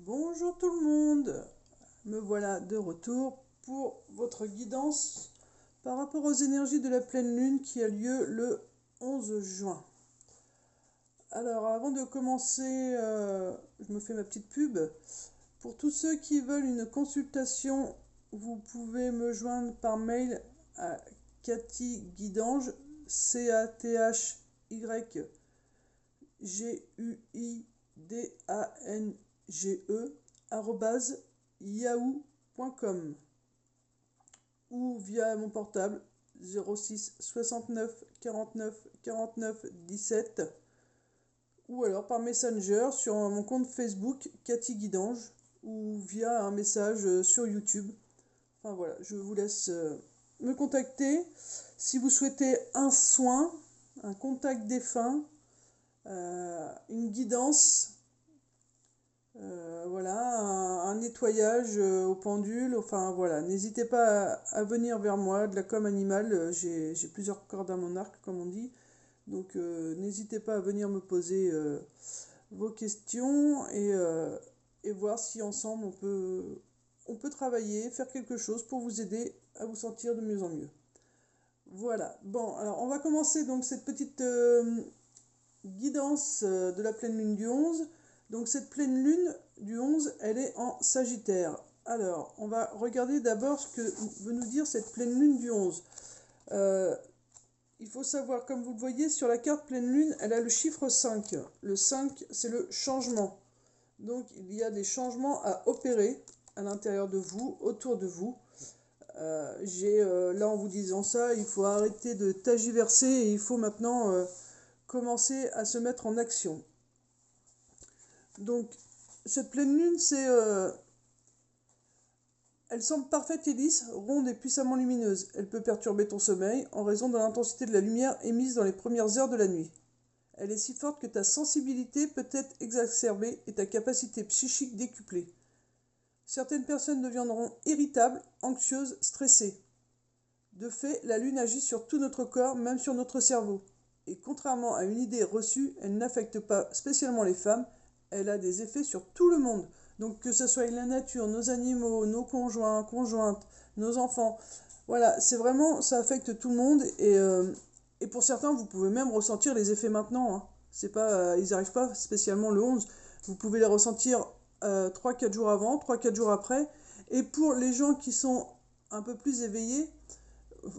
Bonjour tout le monde, me voilà de retour pour votre guidance par rapport aux énergies de la pleine lune qui a lieu le 11 juin. Alors avant de commencer, je me fais ma petite pub. Pour tous ceux qui veulent une consultation, vous pouvez me joindre par mail à Cathy Guidange, CATHYGUIDANGE, yahoo.com, ou via mon portable 06 69 49 49 17, ou alors par Messenger sur mon compte Facebook Cathy Guidange, ou via un message sur YouTube. Enfin voilà, je vous laisse me contacter si vous souhaitez un soin, un contact défunt, une guidance, voilà, un nettoyage au pendule. Enfin voilà, n'hésitez pas à venir vers moi, de la com animale. J'ai plusieurs cordes à mon arc, comme on dit. Donc n'hésitez pas à venir me poser vos questions et voir si ensemble on peut travailler, faire quelque chose pour vous aider à vous sentir de mieux en mieux. Voilà, bon, alors on va commencer donc cette petite guidance de la pleine lune du 11. Donc cette pleine lune du 11, elle est en Sagittaire. Alors, on va regarder d'abord ce que veut nous dire cette pleine lune du 11. Euh, il faut savoir, comme vous le voyez sur la carte pleine lune, elle a le chiffre 5. Le 5, c'est le changement. Donc il y a des changements à opérer à l'intérieur de vous, autour de vous. Là, en vous disant ça, il faut arrêter de tagiverser et il faut maintenant commencer à se mettre en action. Donc cette pleine lune, elle semble parfaite et lisse, ronde et puissamment lumineuse. Elle peut perturber ton sommeil en raison de l'intensité de la lumière émise dans les premières heures de la nuit. Elle est si forte que ta sensibilité peut être exacerbée et ta capacité psychique décuplée. Certaines personnes deviendront irritables, anxieuses, stressées. De fait, la lune agit sur tout notre corps, même sur notre cerveau. Et contrairement à une idée reçue, elle n'affecte pas spécialement les femmes, elle a des effets sur tout le monde. Donc que ce soit la nature, nos animaux, nos conjoints, conjointes, nos enfants, voilà, c'est vraiment, ça affecte tout le monde et pour certains, vous pouvez même ressentir les effets maintenant, hein. C'est pas, ils n'arrivent pas spécialement le 11. Vous pouvez les ressentir 3-4 jours avant, 3-4 jours après. Et pour les gens qui sont un peu plus éveillés,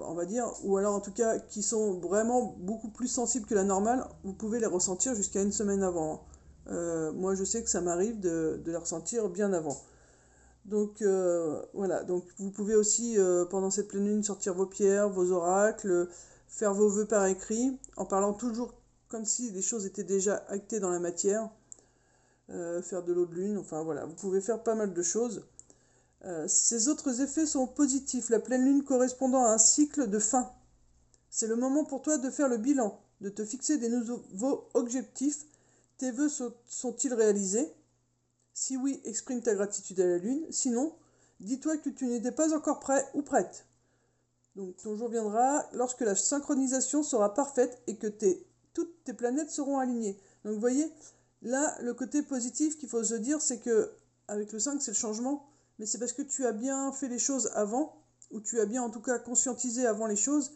on va dire, ou alors en tout cas qui sont vraiment beaucoup plus sensibles que la normale, vous pouvez les ressentir jusqu'à une semaine avant. Moi je sais que ça m'arrive de les ressentir bien avant. Donc voilà, donc vous pouvez aussi pendant cette pleine lune sortir vos pierres, vos oracles, faire vos vœux par écrit, en parlant toujours comme si les choses étaient déjà actées dans la matière, faire de l'eau de lune, enfin voilà, vous pouvez faire pas mal de choses. Ces autres effets sont positifs, la pleine lune correspondant à un cycle de fin. C'est le moment pour toi de faire le bilan, de te fixer des nouveaux objectifs. Tes vœux sont-ils réalisés? Si oui, exprime ta gratitude à la lune. Sinon, dis-toi que tu n'étais pas encore prêt ou prête. Donc ton jour viendra lorsque la synchronisation sera parfaite et que toutes tes planètes seront alignées. Donc vous voyez, là, le côté positif qu'il faut se dire, c'est que avec le 5, c'est le changement, mais c'est parce que tu as bien fait les choses avant, ou tu as bien en tout cas conscientisé avant les choses,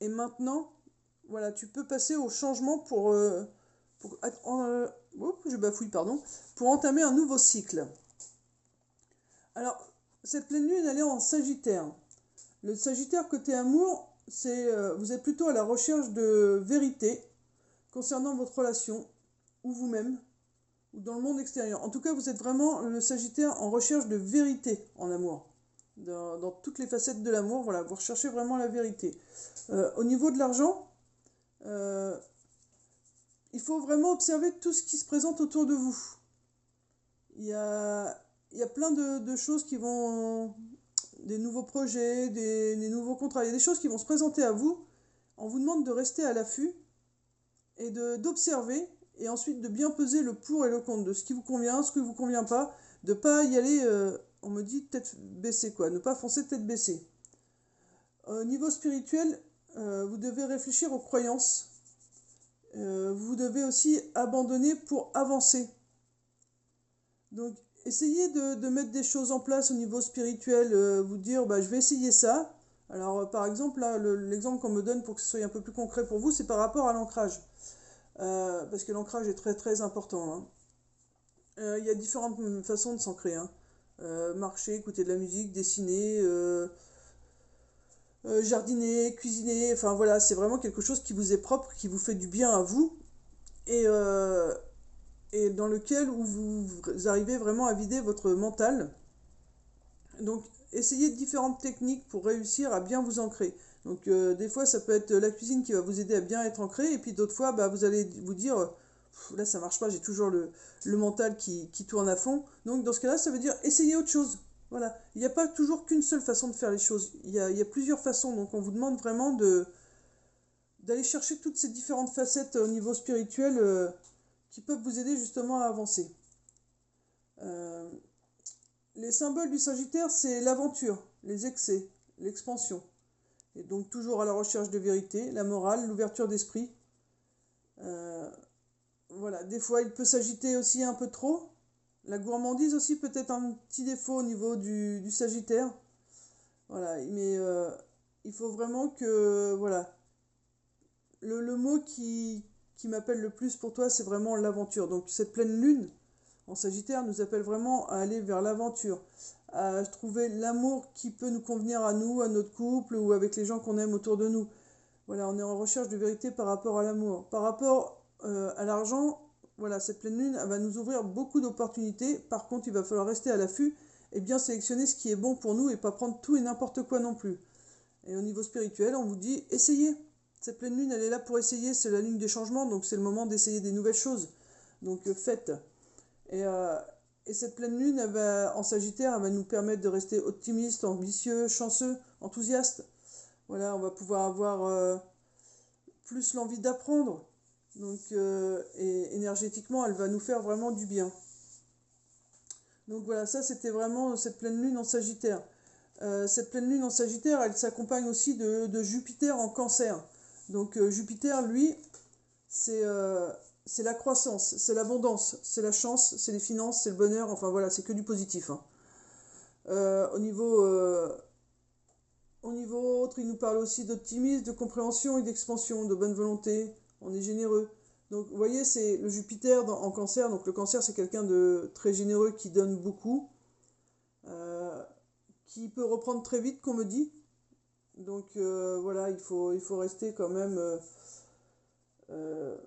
et maintenant, voilà, tu peux passer au changement pour je bafouille, pardon, pour entamer un nouveau cycle. Alors, cette pleine lune, elle est en Sagittaire. Le Sagittaire côté amour, vous êtes plutôt à la recherche de vérité concernant votre relation, ou vous-même, ou dans le monde extérieur. En tout cas, vous êtes vraiment le Sagittaire en recherche de vérité en amour. Dans toutes les facettes de l'amour, voilà, vous recherchez vraiment la vérité. Au niveau de l'argent, euh, il faut vraiment observer tout ce qui se présente autour de vous. Il y a, il y a plein de choses qui vont... Des nouveaux projets, des nouveaux contrats. Il y a des choses qui vont se présenter à vous. On vous demande de rester à l'affût et d'observer et ensuite de bien peser le pour et le contre, de ce qui vous convient, ce qui ne vous convient pas, de pas y aller, on me dit tête baissée quoi, ne pas foncer tête baissée. Au niveau spirituel, vous devez réfléchir aux croyances. Vous devez aussi abandonner pour avancer. Donc, essayez de mettre des choses en place au niveau spirituel, vous dire, bah, je vais essayer ça. Alors, par exemple, là, l'exemple qu'on me donne pour que ce soit un peu plus concret pour vous, c'est par rapport à l'ancrage. Parce que l'ancrage est très très important, hein. Il y a différentes façons de s'ancrer, hein. Marcher, écouter de la musique, dessiner, jardiner, cuisiner, enfin voilà, c'est vraiment quelque chose qui vous est propre, qui vous fait du bien à vous, et, euh, et dans lequel où vous arrivez vraiment à vider votre mental. Donc, essayez différentes techniques pour réussir à bien vous ancrer. Donc, des fois, ça peut être la cuisine qui va vous aider à bien être ancré, et puis d'autres fois, bah, vous allez vous dire, là, ça marche pas, j'ai toujours le mental qui tourne à fond. Donc, dans ce cas-là, ça veut dire essayer autre chose. Voilà. Il n'y a pas toujours qu'une seule façon de faire les choses. Il y a plusieurs façons. Donc, on vous demande vraiment d'aller chercher toutes ces différentes facettes au niveau spirituel qui peuvent vous aider justement à avancer. Euh, les symboles du Sagittaire, c'est l'aventure, les excès, l'expansion. Et donc toujours à la recherche de vérité, la morale, l'ouverture d'esprit. Euh, voilà, des fois il peut s'agiter aussi un peu trop. La gourmandise aussi peut être un petit défaut au niveau du Sagittaire. Voilà, mais il faut vraiment que, voilà, le mot qui m'appelle le plus pour toi, c'est vraiment l'aventure. Donc cette pleine lune en Sagittaire nous appelle vraiment à aller vers l'aventure, à trouver l'amour qui peut nous convenir à nous, à notre couple ou avec les gens qu'on aime autour de nous. Voilà, on est en recherche de vérité par rapport à l'amour. Par rapport à l'argent, voilà, cette pleine lune, elle va nous ouvrir beaucoup d'opportunités. Par contre, il va falloir rester à l'affût et bien sélectionner ce qui est bon pour nous et pas prendre tout et n'importe quoi non plus. Et au niveau spirituel, on vous dit, essayez. Cette pleine lune, elle est là pour essayer, c'est la lune des changements, donc c'est le moment d'essayer des nouvelles choses. Donc faites. Et, euh, et cette pleine lune, en Sagittaire, elle va nous permettre de rester optimiste, ambitieux, chanceux, enthousiaste. Voilà, on va pouvoir avoir plus l'envie d'apprendre. Donc, et énergétiquement, elle va nous faire vraiment du bien. Donc voilà, ça c'était vraiment cette pleine lune en Sagittaire. Cette pleine lune en Sagittaire, elle s'accompagne aussi de Jupiter en Cancer. Donc Jupiter, lui, c'est la croissance, c'est l'abondance, c'est la chance, c'est les finances, c'est le bonheur, enfin voilà, c'est que du positif, hein. Euh, au niveau, euh, Au niveau autre, il nous parle aussi d'optimisme, de compréhension et d'expansion, de bonne volonté. On est généreux. Donc, vous voyez, c'est le Jupiter en Cancer. Donc, le Cancer, c'est quelqu'un de très généreux qui donne beaucoup, euh, qui peut reprendre très vite, qu'on me dit. Donc, voilà, il faut rester quand même. Euh,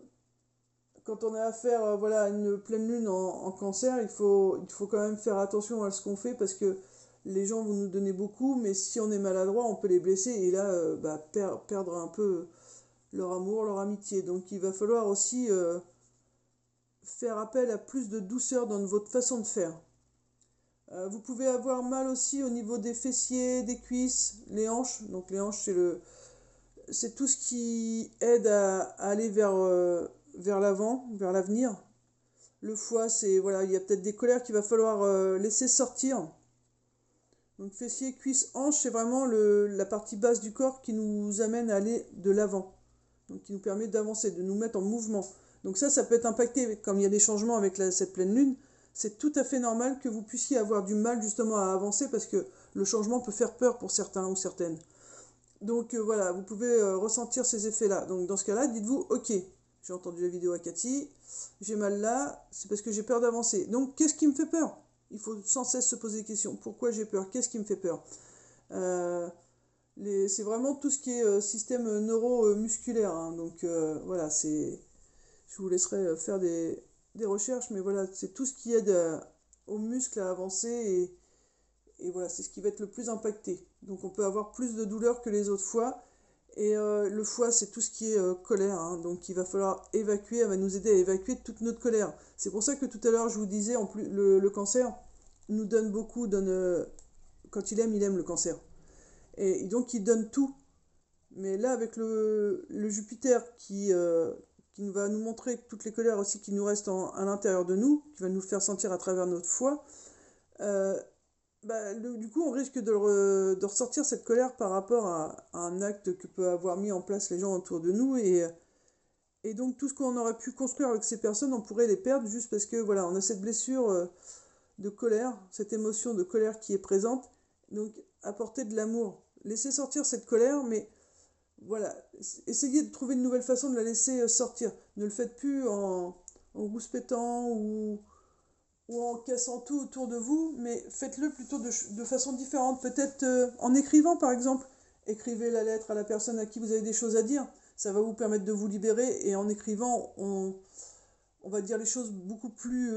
Quand on a affaire voilà, à une pleine lune en Cancer, il faut quand même faire attention à ce qu'on fait parce que les gens vont nous donner beaucoup, mais si on est maladroit, on peut les blesser et là, bah, perdre un peu leur amour, leur amitié. Donc il va falloir aussi faire appel à plus de douceur dans votre façon de faire. Vous pouvez avoir mal aussi au niveau des fessiers, des cuisses, les hanches. Donc les hanches, c'est tout ce qui aide à aller vers l'avant, vers l'avenir. Le foie, c'est voilà, il y a peut-être des colères qu'il va falloir laisser sortir. Donc fessiers, cuisses, hanches, c'est vraiment la partie basse du corps qui nous amène à aller de l'avant. Donc qui nous permet d'avancer, de nous mettre en mouvement. Donc ça peut être impacté, comme il y a des changements avec cette pleine lune, c'est tout à fait normal que vous puissiez avoir du mal justement à avancer parce que le changement peut faire peur pour certains ou certaines. Donc voilà, vous pouvez ressentir ces effets-là. Donc dans ce cas-là, dites-vous, ok, j'ai entendu la vidéo à Cathy, j'ai mal là, c'est parce que j'ai peur d'avancer. Donc qu'est-ce qui me fait peur? Il faut sans cesse se poser des questions. Pourquoi j'ai peur? Qu'est-ce qui me fait peur? Euh, c'est vraiment tout ce qui est système neuromusculaire, hein. Donc voilà, je vous laisserai faire des recherches, mais voilà, c'est tout ce qui aide aux muscles à avancer et voilà, c'est ce qui va être le plus impacté. Donc on peut avoir plus de douleur que les autres fois. Et le foie, c'est tout ce qui est colère, hein. Donc il va falloir évacuer, elle va nous aider à évacuer toute notre colère. C'est pour ça que tout à l'heure, je vous disais, en plus, le cancer nous donne beaucoup, quand il aime le cancer. Et donc il donne tout. Mais là, avec le Jupiter qui va nous montrer toutes les colères aussi qui nous restent à l'intérieur de nous, qui va nous faire sentir à travers notre foie, euh, bah, du coup, on risque de ressortir cette colère par rapport à un acte que peuvent avoir mis en place les gens autour de nous. Et donc, tout ce qu'on aurait pu construire avec ces personnes, on pourrait les perdre juste parce que, voilà, on a cette blessure. de colère, cette émotion de colère qui est présente. Donc, apporter de l'amour. Laissez sortir cette colère, mais voilà, essayez de trouver une nouvelle façon de la laisser sortir. Ne le faites plus en rouspétant ou en cassant tout autour de vous, mais faites-le plutôt de façon différente. Peut-être en écrivant, par exemple. Écrivez la lettre à la personne à qui vous avez des choses à dire. Ça va vous permettre de vous libérer. Et en écrivant, on va dire les choses beaucoup plus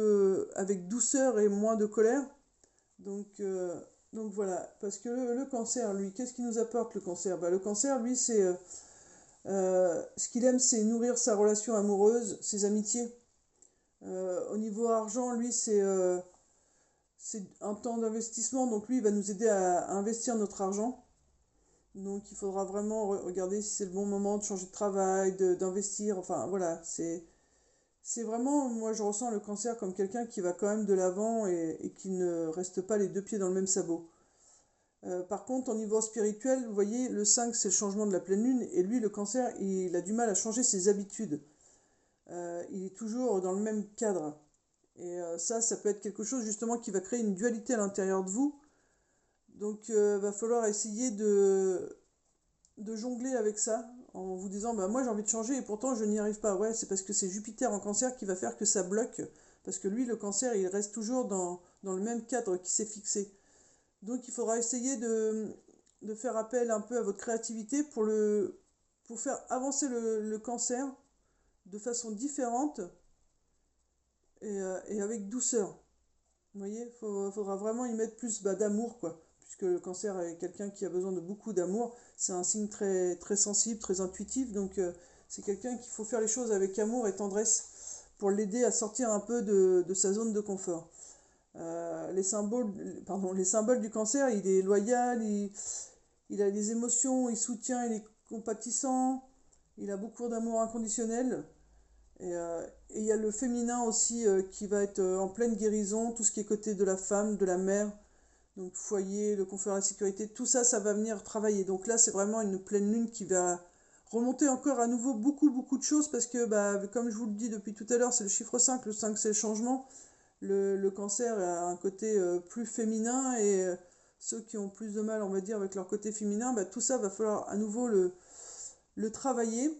avec douceur et moins de colère. Donc, euh, donc voilà, parce que le cancer, lui, qu'est-ce qui nous apporte le cancer? Le cancer, lui, ce qu'il aime, c'est nourrir sa relation amoureuse, ses amitiés. Au niveau argent, lui, c'est un temps d'investissement, donc lui, il va nous aider à investir notre argent. Donc il faudra vraiment regarder si c'est le bon moment de changer de travail, d'investir, enfin voilà, c'est vraiment, moi je ressens le cancer comme quelqu'un qui va quand même de l'avant et qui ne reste pas les deux pieds dans le même sabot. Par contre, au niveau spirituel, vous voyez, le 5 c'est le changement de la pleine lune, et lui, le cancer, il a du mal à changer ses habitudes. Il est toujours dans le même cadre. Et ça peut être quelque chose justement qui va créer une dualité à l'intérieur de vous. Donc, va falloir essayer de jongler avec ça, en vous disant, bah moi j'ai envie de changer et pourtant je n'y arrive pas. Ouais, c'est parce que c'est Jupiter en cancer qui va faire que ça bloque. Parce que lui, le cancer, il reste toujours dans le même cadre qui s'est fixé. Donc il faudra essayer de faire appel un peu à votre créativité pour faire avancer le cancer de façon différente et avec douceur. Vous voyez, faudra vraiment y mettre plus d'amour, quoi. Puisque le cancer est quelqu'un qui a besoin de beaucoup d'amour. C'est un signe très, très sensible, très intuitif. Donc c'est quelqu'un qu'il faut faire les choses avec amour et tendresse pour l'aider à sortir un peu de sa zone de confort. Les symboles du cancer, il est loyal, il a des émotions, il soutient, il est compatissant, il a beaucoup d'amour inconditionnel. Et il y a le féminin aussi qui va être en pleine guérison, tout ce qui est côté de la femme, de la mère, donc foyer, le confort, la sécurité, tout ça, ça va venir travailler. Donc là, c'est vraiment une pleine lune qui va remonter encore à nouveau beaucoup, beaucoup de choses parce que, comme je vous le dis depuis tout à l'heure, c'est le chiffre 5, le 5 c'est le changement. Le cancer a un côté plus féminin et ceux qui ont plus de mal, on va dire, avec leur côté féminin, tout ça va falloir à nouveau le travailler.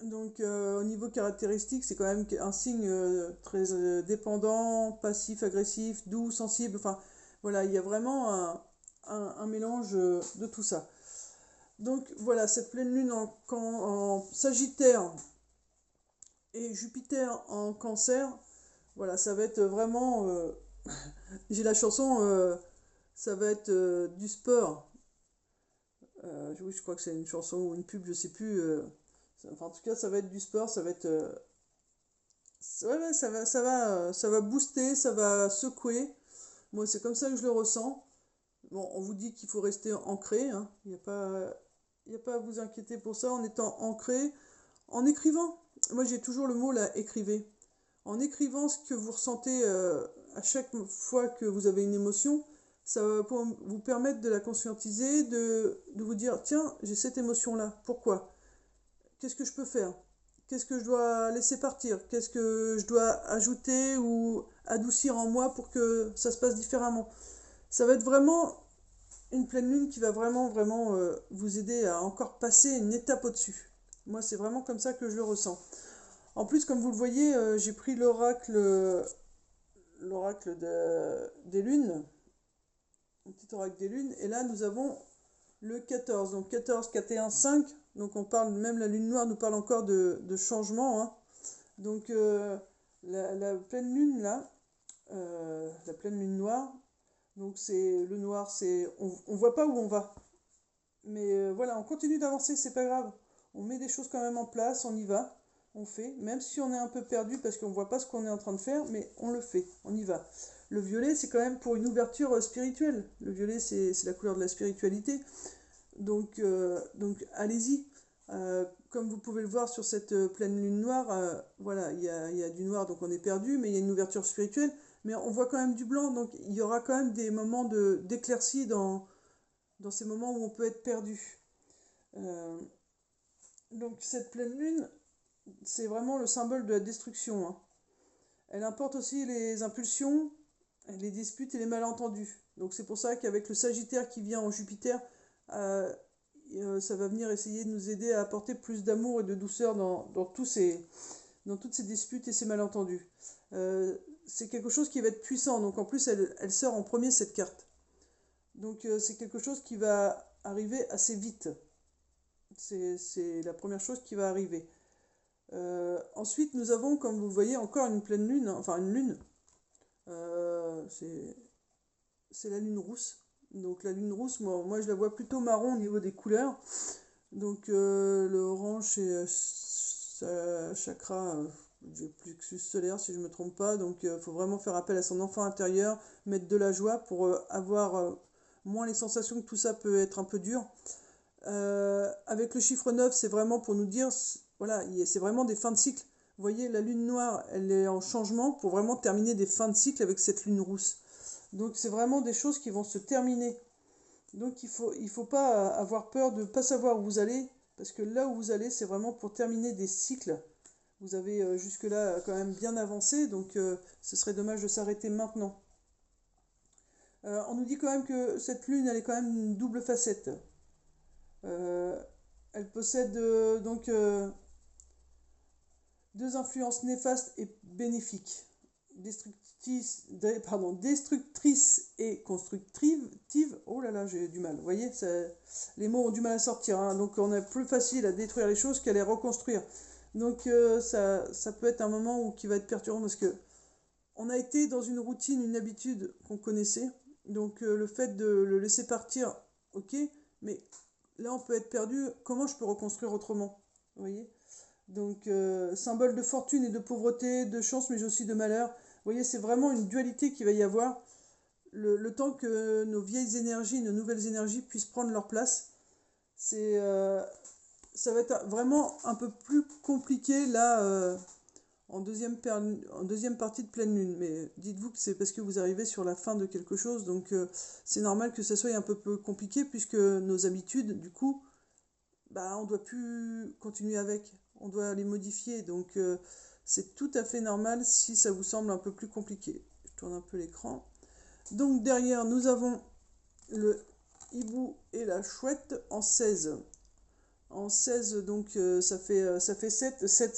Donc au niveau caractéristique, c'est quand même un signe très dépendant, passif, agressif, doux, sensible. Enfin voilà, il y a vraiment un mélange de tout ça. Donc voilà, cette pleine lune en Sagittaire et Jupiter en Cancer, voilà, ça va être vraiment... j'ai la chanson, ça va être du sport. Oui, je crois que c'est une chanson ou une pub, je sais plus. Enfin, en tout cas, ça va être du sport, ça va être... ouais, ouais, ça va booster, ça va secouer. Moi, c'est comme ça que je le ressens. Bon, on vous dit qu'il faut rester ancré, hein. Il y a pas à vous inquiéter pour ça, en étant ancré, en écrivant. Moi, j'ai toujours le mot là, écrivez. En écrivant ce que vous ressentez à chaque fois que vous avez une émotion, ça va vous permettre de la conscientiser, de vous dire, tiens, j'ai cette émotion-là, pourquoi? Qu'est-ce que je peux faire? Qu'est-ce que je dois laisser partir? Qu'est-ce que je dois ajouter ou adoucir en moi pour que ça se passe différemment? Ça va être vraiment une pleine lune qui va vraiment, vraiment vous aider à encore passer une étape au-dessus. Moi, c'est vraiment comme ça que je le ressens. En plus, comme vous le voyez, j'ai pris l'oracle des lunes, un petit oracle des lunes, et là, nous avons le 14. Donc 14, 4 5. Donc on parle, même la lune noire nous parle encore de changement, hein. Donc la pleine lune là, la pleine lune noire, donc c'est le noir, on voit pas où on va. Mais voilà, on continue d'avancer, c'est pas grave. On met des choses quand même en place, on y va, on fait, même si on est un peu perdu parce qu'on voit pas ce qu'on est en train de faire, mais on le fait, on y va. Le violet, c'est quand même pour une ouverture spirituelle. Le violet, c'est la couleur de la spiritualité. Donc allez-y. Comme vous pouvez le voir sur cette pleine lune noire, voilà, il y a du noir, donc on est perdu, mais il y a une ouverture spirituelle, mais on voit quand même du blanc, donc il y aura quand même des moments d'éclaircie dans ces moments où on peut être perdu. Euh, donc cette pleine lune, c'est vraiment le symbole de la destruction, hein. Elle importe aussi les impulsions, les disputes et les malentendus. Donc c'est pour ça qu'avec le Sagittaire qui vient en Jupiter, euh, ça va venir essayer de nous aider à apporter plus d'amour et de douceur dans toutes ces disputes et ces malentendus. C'est quelque chose qui va être puissant, donc en plus elle sort en premier cette carte. Donc c'est quelque chose qui va arriver assez vite. C'est la première chose qui va arriver. Ensuite, nous avons, comme vous voyez, encore une pleine lune, hein, enfin une lune. C'est la lune rousse. Donc la lune rousse, moi je la vois plutôt marron au niveau des couleurs. Donc le orange c'est chakra du plexus solaire si je ne me trompe pas. Donc il faut vraiment faire appel à son enfant intérieur, mettre de la joie pour avoir moins les sensations que tout ça peut être un peu dur. Avec le chiffre 9, c'est vraiment pour nous dire, voilà, c'est vraiment des fins de cycle. Vous voyez, la lune noire, elle est en changement pour vraiment terminer des fins de cycle avec cette lune rousse. Donc c'est vraiment des choses qui vont se terminer. Donc il faut pas avoir peur de ne pas savoir où vous allez, parce que là où vous allez, c'est vraiment pour terminer des cycles. Vous avez jusque-là quand même bien avancé, donc ce serait dommage de s'arrêter maintenant. On nous dit quand même que cette lune, elle est quand même une double facette. Euh, Elle possède donc deux influences néfastes et bénéfiques, destructrice et constructive. Oh là là, j'ai du mal. Vous voyez, les mots ont du mal à sortir, hein. Donc on est plus facile à détruire les choses qu'à les reconstruire. Donc ça peut être un moment qui va être perturbant parce que on a été dans une routine, une habitude qu'on connaissait. Donc le fait de le laisser partir, ok, mais là on peut être perdu. Comment je peux reconstruire autrement? Vous voyez? Donc, symbole de fortune et de pauvreté, de chance, mais aussi de malheur. Vous voyez, c'est vraiment une dualité qu'il va y avoir. Le temps que nos vieilles énergies, nos nouvelles énergies puissent prendre leur place, c'est, ça va être vraiment un peu plus compliqué là, en deuxième partie de pleine lune. Mais dites-vous que c'est parce que vous arrivez sur la fin de quelque chose, donc c'est normal que ça soit un peu plus compliqué puisque nos habitudes, du coup, bah, on doit plus continuer avec, on doit les modifier. Donc c'est tout à fait normal si ça vous semble un peu plus compliqué. Je tourne un peu l'écran. Donc derrière, nous avons le hibou et la chouette en 16. En 16, donc ça fait 7. 7,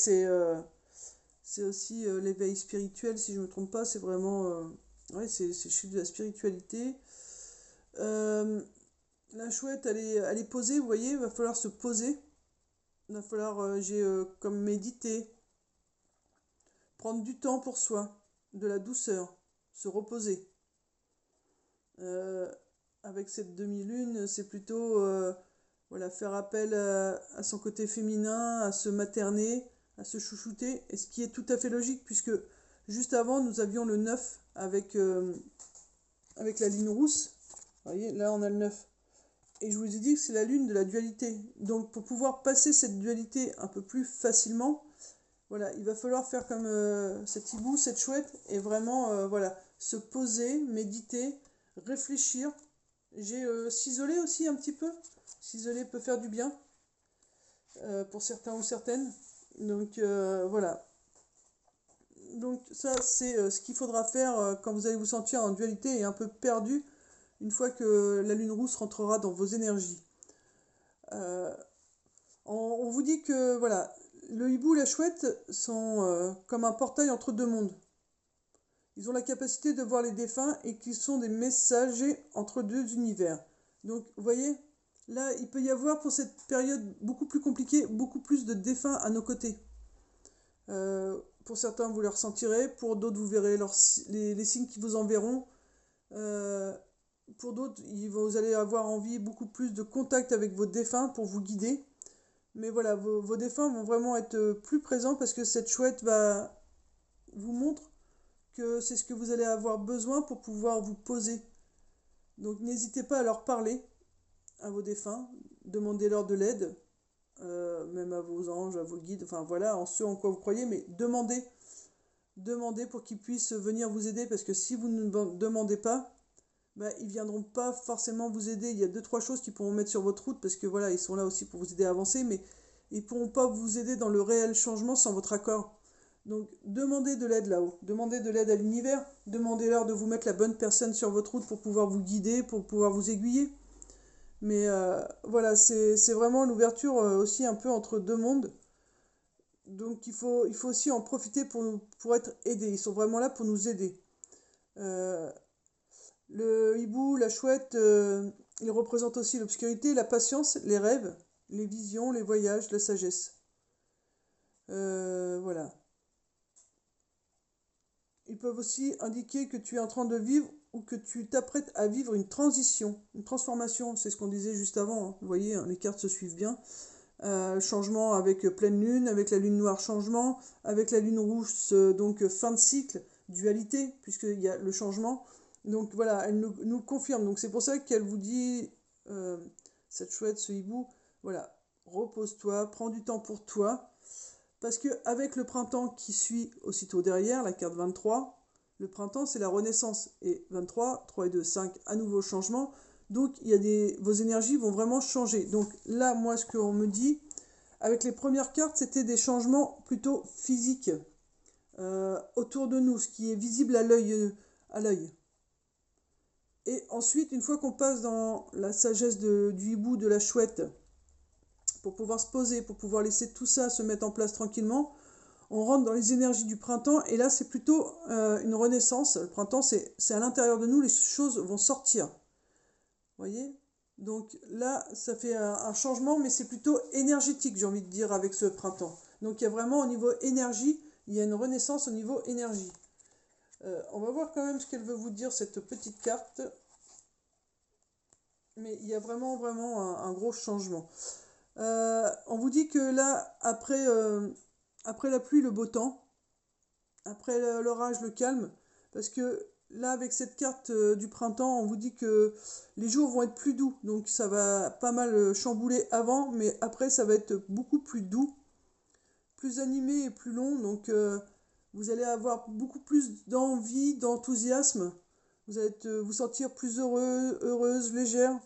c'est aussi l'éveil spirituel, si je ne me trompe pas. C'est vraiment... ouais, c'est le chiffre de la spiritualité. Euh, la chouette, elle est posée, vous voyez, il va falloir se poser. Il va falloir, comme méditer, prendre du temps pour soi, de la douceur, se reposer. Euh, Avec cette demi-lune, c'est plutôt voilà, faire appel à son côté féminin, à se materner, à se chouchouter, et ce qui est tout à fait logique, puisque juste avant, nous avions le 9 avec la ligne rousse. Vous voyez, là, on a le 9. Et je vous ai dit que c'est la lune de la dualité. Donc pour pouvoir passer cette dualité un peu plus facilement, voilà, il va falloir faire comme cet hibou, cette chouette, et vraiment voilà, se poser, méditer, réfléchir. S'isoler aussi un petit peu. S'isoler peut faire du bien pour certains ou certaines. Donc voilà. Donc ça c'est ce qu'il faudra faire quand vous allez vous sentir en dualité et un peu perdu une fois que la lune rousse rentrera dans vos énergies. Euh, on vous dit que voilà, le hibou et la chouette sont comme un portail entre deux mondes. Ils ont la capacité de voir les défunts et qu'ils sont des messagers entre deux univers. Donc, vous voyez, là, il peut y avoir pour cette période beaucoup plus compliquée, beaucoup plus de défunts à nos côtés. Pour certains, vous les ressentirez, pour d'autres, vous verrez les signes qui vous enverront. Euh, pour d'autres, vous allez avoir envie beaucoup plus de contact avec vos défunts pour vous guider. Mais voilà, vos défunts vont vraiment être plus présents parce que cette chouette vous montre que c'est ce que vous allez avoir besoin pour pouvoir vous poser. Donc n'hésitez pas à leur parler, à vos défunts, demandez-leur de l'aide, même à vos anges, à vos guides, enfin voilà, en ce en quoi vous croyez, mais demandez pour qu'ils puissent venir vous aider, parce que si vous ne demandez pas, bah, ils viendront pas forcément vous aider. Il y a deux, trois choses qu'ils pourront mettre sur votre route, parce que voilà, ils sont là aussi pour vous aider à avancer, mais ils pourront pas vous aider dans le réel changement sans votre accord. Donc demandez de l'aide là-haut, demandez de l'aide à l'univers, demandez-leur de vous mettre la bonne personne sur votre route pour pouvoir vous guider, pour pouvoir vous aiguiller. Mais voilà, c'est vraiment l'ouverture aussi un peu entre deux mondes. Donc il faut aussi en profiter pour être aidé. Ils sont vraiment là pour nous aider. Euh, le hibou, la chouette, il représente aussi l'obscurité, la patience, les rêves, les visions, les voyages, la sagesse. Voilà. Ils peuvent aussi indiquer que tu es en train de vivre ou que tu t'apprêtes à vivre une transition, une transformation. C'est ce qu'on disait juste avant, hein. Vous voyez, hein, les cartes se suivent bien. Changement avec pleine lune, avec la lune noire changement, avec la lune rouge donc fin de cycle, dualité, puisqu'il y a le changement. Donc voilà, elle nous confirme. Donc c'est pour ça qu'elle vous dit, euh, cette chouette, ce hibou, voilà, repose-toi, prends du temps pour toi. Parce que avec le printemps qui suit aussitôt derrière, la carte 23, le printemps c'est la renaissance. Et 23, 3 et 2, 5, à nouveau changement. Donc vos énergies vont vraiment changer. Donc là, moi, ce qu'on me dit, avec les premières cartes, c'était des changements plutôt physiques autour de nous, ce qui est visible à l'œil. Et ensuite, une fois qu'on passe dans la sagesse du hibou, de la chouette, pour pouvoir se poser, pour pouvoir laisser tout ça se mettre en place tranquillement, on rentre dans les énergies du printemps, et là c'est plutôt une renaissance. Le printemps, c'est à l'intérieur de nous, les choses vont sortir. Voyez? Donc là, ça fait un changement, mais c'est plutôt énergétique, j'ai envie de dire, avec ce printemps. Donc il y a vraiment au niveau énergie, il y a une renaissance au niveau énergie. On va voir quand même ce qu'elle veut vous dire, cette petite carte. Mais il y a vraiment un gros changement. On vous dit que là, après la pluie, le beau temps, après l'orage, le calme, parce que là, avec cette carte du printemps, on vous dit que les jours vont être plus doux, donc ça va pas mal chambouler avant, mais après, ça va être beaucoup plus doux, plus animé et plus long, donc vous allez avoir beaucoup plus d'envie, d'enthousiasme, vous allez vous sentir plus heureuse, légère.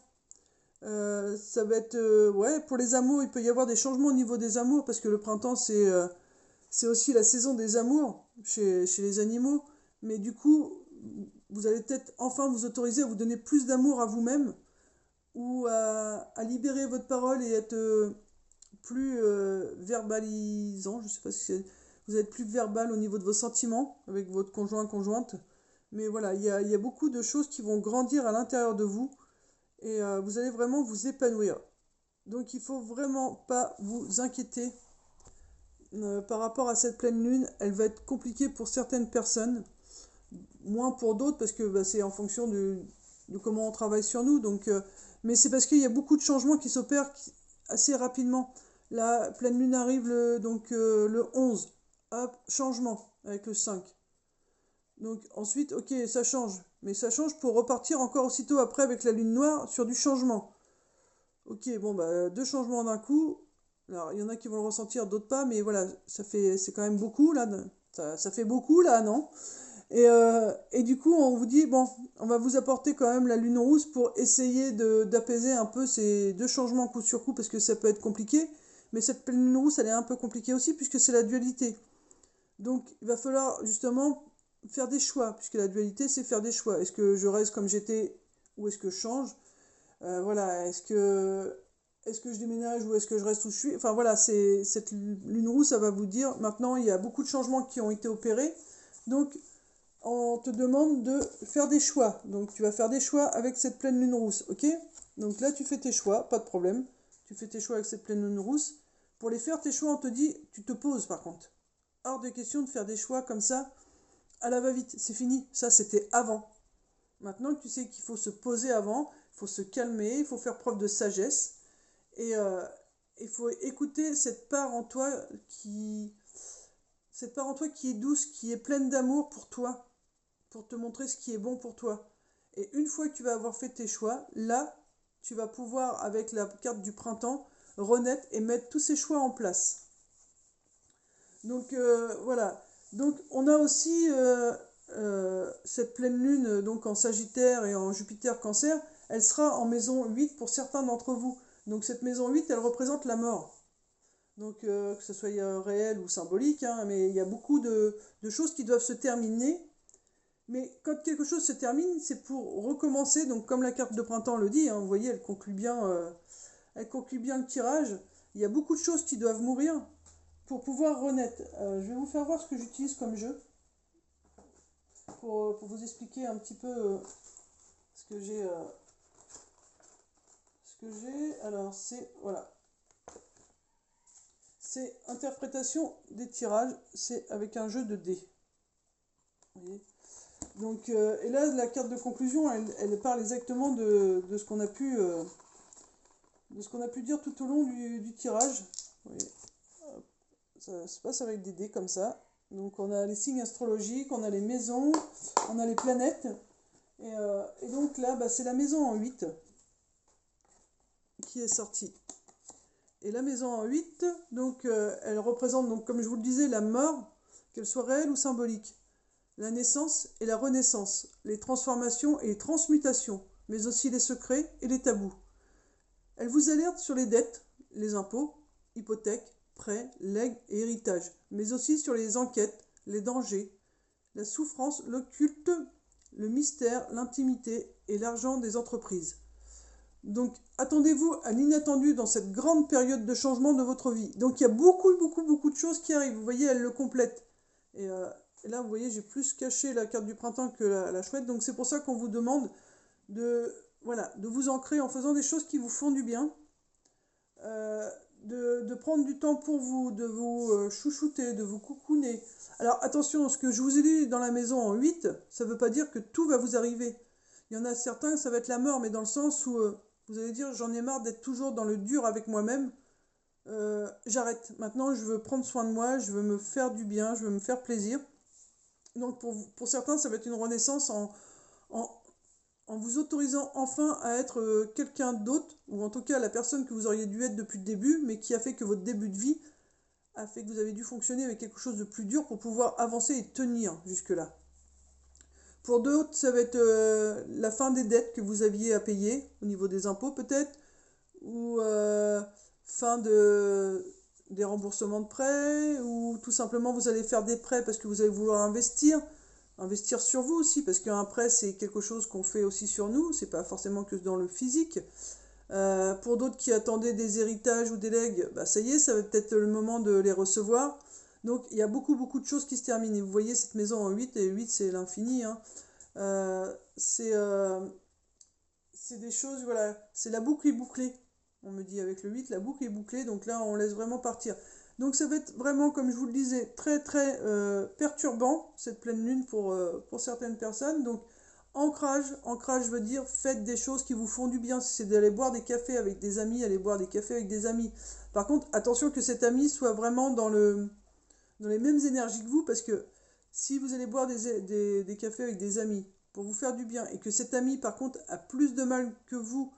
Ça va être, ouais, pour les amours, il peut y avoir des changements au niveau des amours, parce que le printemps, c'est aussi la saison des amours chez les animaux. Mais du coup, vous allez peut-être enfin vous autoriser à vous donner plus d'amour à vous-même, ou à libérer votre parole et être plus verbalisant. Je sais pas si vous êtes plus verbal au niveau de vos sentiments avec votre conjoint, conjointe. Mais voilà, il y a beaucoup de choses qui vont grandir à l'intérieur de vous, et vous allez vraiment vous épanouir. Donc il faut vraiment pas vous inquiéter par rapport à cette pleine lune. Elle va être compliquée pour certaines personnes, moins pour d'autres, parce que bah, c'est en fonction de comment on travaille sur nous. Donc, mais c'est parce qu'il y a beaucoup de changements qui s'opèrent assez rapidement. La pleine lune arrive le 11. Hop, changement avec le 5. Donc ensuite, ok, ça change. Mais ça change pour repartir encore aussitôt après avec la lune noire sur du changement. Ok, bon, bah, deux changements d'un coup. Alors, il y en a qui vont le ressentir, d'autres pas, mais voilà, c'est quand même beaucoup, là. Ça fait beaucoup, là, non? Et du coup, on vous dit, bon, on va vous apporter quand même la lune rousse pour essayer d'apaiser un peu ces deux changements coup sur coup, parce que ça peut être compliqué. Mais cette pleine lune rousse, elle est un peu compliquée aussi, puisque c'est la dualité. Donc, il va falloir justement faire des choix, puisque la dualité, c'est faire des choix. Est-ce que je reste comme j'étais, ou est-ce que je change? Voilà, est-ce que je déménage ou est-ce que je reste où je suis? Enfin voilà, cette lune rouge, ça va vous dire, maintenant il y a beaucoup de changements qui ont été opérés, donc on te demande de faire des choix. Donc tu vas faire des choix avec cette pleine lune rousse, ok? Donc là tu fais tes choix, pas de problème. Tu fais tes choix avec cette pleine lune rousse. Pour les faire tes choix, on te dit, tu te poses par contre. Hors de question de faire des choix comme ça, à la va-vite, c'est fini. Ça c'était avant. Maintenant que tu sais qu'il faut se poser avant, il faut se calmer, il faut faire preuve de sagesse, et il faut écouter cette part en toi qui est douce, qui est pleine d'amour pour toi, pour te montrer ce qui est bon pour toi. Et une fois que tu vas avoir fait tes choix, là, tu vas pouvoir, avec la carte du printemps, renaître et mettre tous ces choix en place. Donc voilà. Donc on a aussi cette pleine lune donc en Sagittaire et en Jupiter Cancer, elle sera en maison 8 pour certains d'entre vous. Donc cette maison 8, elle représente la mort. Donc que ce soit réel ou symbolique, hein, mais il y a beaucoup de choses qui doivent se terminer. Mais quand quelque chose se termine, c'est pour recommencer. Donc comme la carte de printemps le dit, hein, vous voyez, elle conclut bien le tirage. Il y a beaucoup de choses qui doivent mourir pour pouvoir renaître. Je vais vous faire voir ce que j'utilise comme jeu pour vous expliquer un petit peu ce que j'ai. Alors c'est voilà, c'est interprétation des tirages. C'est avec un jeu de dés. Vous voyez. Donc et là la carte de conclusion, elle parle exactement de ce qu'on a pu dire tout au long du tirage. Vous voyez. Ça se passe avec des dés comme ça. Donc on a les signes astrologiques, on a les maisons, on a les planètes. Et donc là, bah, c'est la maison en 8 qui est sortie. Et la maison en 8, donc, elle représente, donc, comme je vous le disais, la mort, qu'elle soit réelle ou symbolique. La naissance et la renaissance, les transformations et les transmutations, mais aussi les secrets et les tabous. Elle vous alerte sur les dettes, les impôts, hypothèques, prêts, legs et héritages, mais aussi sur les enquêtes, les dangers, la souffrance, l'occulte, le mystère, l'intimité et l'argent des entreprises. Donc, attendez-vous à l'inattendu dans cette grande période de changement de votre vie. Donc, il y a beaucoup de choses qui arrivent. Vous voyez, elle le complète. Et là, vous voyez, j'ai plus caché la carte du printemps que la chouette. Donc, c'est pour ça qu'on vous demande de, voilà, de vous ancrer en faisant des choses qui vous font du bien. De prendre du temps pour vous, de vous chouchouter, de vous coucouner. Alors attention, ce que je vous ai dit dans la maison en 8, ça ne veut pas dire que tout va vous arriver. Il y en a certains, ça va être la mort, mais dans le sens où vous allez dire j'en ai marre d'être toujours dans le dur avec moi-même. J'arrête. Maintenant, je veux prendre soin de moi, je veux me faire du bien, je veux me faire plaisir. Donc pour certains, ça va être une renaissance en, en vous autorisant enfin à être quelqu'un d'autre, ou en tout cas la personne que vous auriez dû être depuis le début, mais qui a fait que votre début de vie a fait que vous avez dû fonctionner avec quelque chose de plus dur pour pouvoir avancer et tenir jusque-là. Pour d'autres, ça va être la fin des dettes que vous aviez à payer, au niveau des impôts peut-être, ou fin des remboursements de prêts, ou tout simplement vous allez faire des prêts parce que vous allez vouloir investir sur vous aussi, parce qu'un prêt c'est quelque chose qu'on fait aussi sur nous, c'est pas forcément que dans le physique. Pour d'autres qui attendaient des héritages ou des legs, bah ça y est, ça va peut-être le moment de les recevoir. Donc il y a beaucoup de choses qui se terminent. Et vous voyez cette maison en 8, et 8 c'est l'infini. Hein. Euh, c'est euh, c'est des choses, voilà, c'est la boucle est bouclée. On me dit avec le 8, la boucle est bouclée, donc là on laisse vraiment partir. Donc ça va être vraiment, comme je vous le disais, très perturbant, cette pleine lune pour certaines personnes. Donc ancrage veut dire faites des choses qui vous font du bien. Si c'est d'aller boire des cafés avec des amis, allez boire des cafés avec des amis. Par contre, attention que cet ami soit vraiment dans les mêmes énergies que vous, parce que si vous allez boire des cafés avec des amis pour vous faire du bien, et que cet ami par contre a plus de mal que vous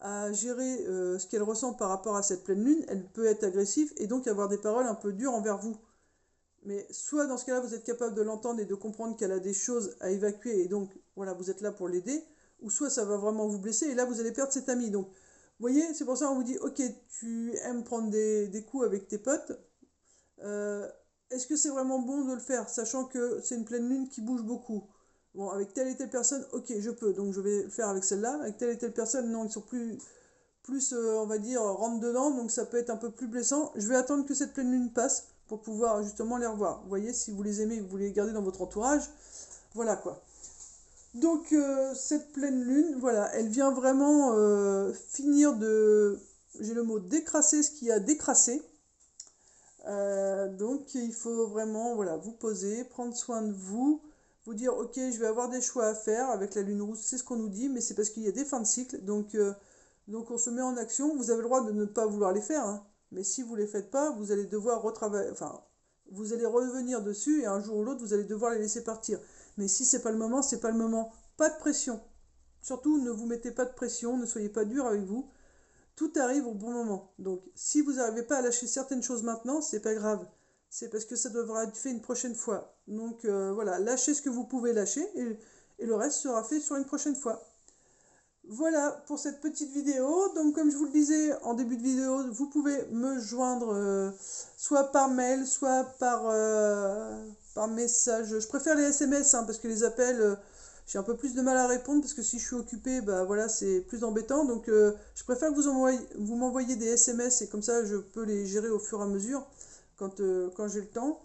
à gérer ce qu'elle ressent par rapport à cette pleine lune, elle peut être agressive et donc avoir des paroles un peu dures envers vous. Mais soit dans ce cas-là, vous êtes capable de l'entendre et de comprendre qu'elle a des choses à évacuer et donc voilà, vous êtes là pour l'aider, ou soit ça va vraiment vous blesser et là vous allez perdre cet ami. Donc, vous voyez, c'est pour ça qu'on vous dit, ok, tu aimes prendre des coups avec tes potes, euh, est-ce que c'est vraiment bon de le faire, sachant que c'est une pleine lune qui bouge beaucoup? Bon, avec telle et telle personne, ok, je peux, donc je vais le faire avec celle-là. Avec telle et telle personne, non, ils sont plus on va dire, rentre dedans, donc ça peut être un peu plus blessant. Je vais attendre que cette pleine lune passe pour pouvoir justement les revoir. Vous voyez, si vous les aimez et que vous les gardez dans votre entourage, voilà quoi. Donc cette pleine lune, voilà, elle vient vraiment finir de, j'ai le mot décrasser ce qui a décrassé. Donc il faut vraiment voilà, vous poser, prendre soin de vous, vous dire ok je vais avoir des choix à faire avec la lune rouge, c'est ce qu'on nous dit, mais c'est parce qu'il y a des fins de cycle, donc on se met en action, vous avez le droit de ne pas vouloir les faire, hein, mais si vous ne les faites pas, vous allez devoir retravailler, enfin vous allez revenir dessus et un jour ou l'autre vous allez devoir les laisser partir. Mais si c'est pas le moment, c'est pas le moment. Pas de pression. Surtout ne vous mettez pas de pression, ne soyez pas dur avec vous, tout arrive au bon moment. Donc, si vous n'arrivez pas à lâcher certaines choses maintenant, c'est pas grave. C'est parce que ça devra être fait une prochaine fois. Donc, voilà, lâchez ce que vous pouvez lâcher et le reste sera fait sur une prochaine fois. Voilà pour cette petite vidéo. Donc comme je vous le disais en début de vidéo, vous pouvez me joindre soit par mail, soit par message. Je préfère les SMS hein, parce que les appels, j'ai un peu plus de mal à répondre parce que si je suis occupé, bah voilà, c'est plus embêtant. Donc je préfère que vous m'envoyiez des SMS et comme ça je peux les gérer au fur et à mesure quand j'ai le temps.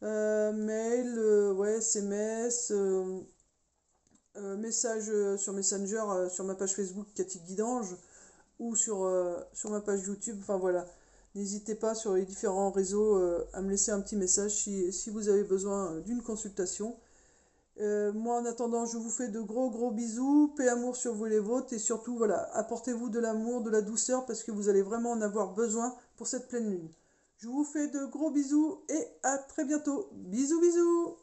Mail, ouais, SMS. Message sur Messenger, sur ma page Facebook Cathy Guidange ou sur ma page YouTube. Enfin voilà, n'hésitez pas sur les différents réseaux à me laisser un petit message si vous avez besoin d'une consultation. Moi en attendant, je vous fais de gros gros bisous, paix amour sur vous et les vôtres et surtout voilà, apportez-vous de l'amour, de la douceur parce que vous allez vraiment en avoir besoin pour cette pleine lune. Je vous fais de gros bisous et à très bientôt. Bisous bisous.